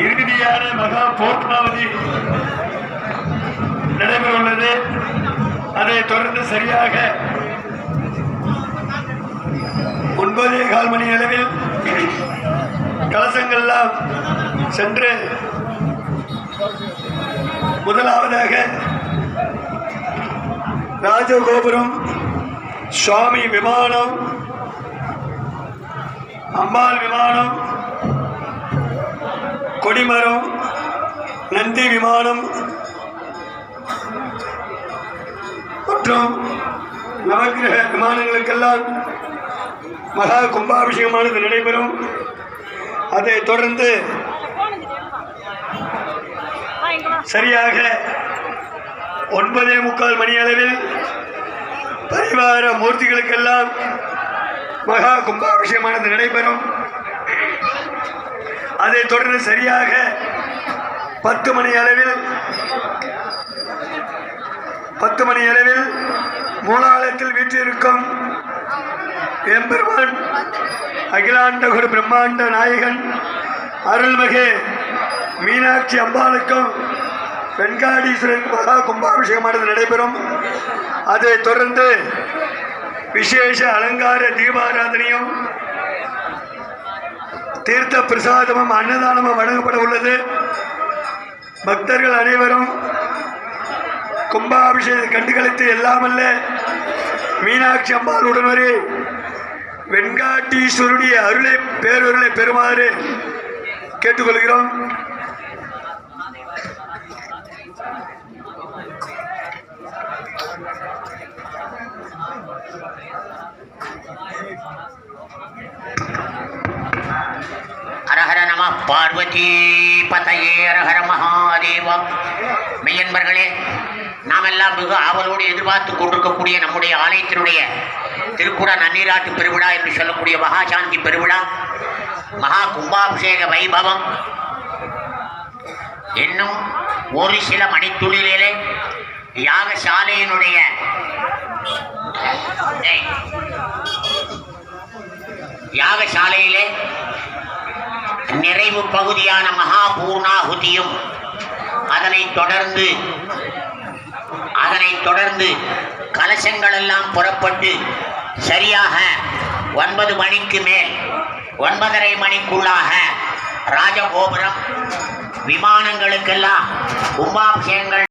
இறுதியான மகா பூர்ணாவதி நடைபெற உள்ளது. அதை தொடர்ந்து சரியாக 9:15 மணி அளவில் கலசங்கள்லாம் சென்று முதலாவதாக ராஜகோபுரம், சுவாமி விமானம், அம்பாள் விமானம், கொடிமரம், நந்தி விமானம் மற்றும் நவகிரக விமானங்களுக்கெல்லாம் மகா கும்பாபிஷேகமானது நடைபெறும். அதை தொடர்ந்து சரியாக 9:45 மணி அளவில் பரிவார மூர்த்திகளுக்கெல்லாம் மகா கும்பாபிஷேகமானது நடைபெறும். அதை தொடர்ந்து சரியாக 10 மணி அளவில் மூலாலயத்தில் வீற்றிருக்கும் எம்பெருமான் அகிலாண்ட குரு பிரம்மாண்ட நாயகன் அருள்மிகு மீனாட்சி அம்பாளுக்கும் வெண்காடீஸ்வரன் மகா கும்பாபிஷேகமானது நடைபெறும். அதை தொடர்ந்து விசேஷ அலங்கார தீபாராதனையும் தீர்த்த பிரசாதமும் அன்னதானமும் வழங்கப்பட உள்ளது. பக்தர்கள் அனைவரும் கும்பாபிஷேக கண்டுகளித்து எல்லாமல்ல மீனாட்சி அம்பாள் உடனே வெண்காட்டீஸ்வருடைய பேரருளை பெறுமாறு கேட்டுக்கொள்கிறோம். ஹரஹர நம பார்வதி பதையே ஹரஹர மகாதேவ. மெய்யன்பர்களே, நாம் எல்லாம் மிக ஆவலோடு எதிர்பார்த்து கொண்டிருக்கக்கூடிய நம்முடைய ஆலயத்தினுடைய திருக்குட நன்னீராட்டு பெருவிழா என்று சொல்லக்கூடிய மகாசாந்தி பெருவிழா, மகா கும்பாபிஷேக வைபவம் இன்னும் ஒரு சில மணித்துளிலே யாகசாலையினுடைய யாகசாலையிலே நிறைவு பகுதியான மகா பூர்ணாகுதியும் அதனைத் தொடர்ந்து கலசங்கள் எல்லாம் புறப்பட்டு சரியாக 9 மணிக்கு மேல் 9:30 மணிக்குள்ளாக ராஜகோபுரம் விமானங்களுக்கெல்லாம் கும்பாபிஷேகங்கள்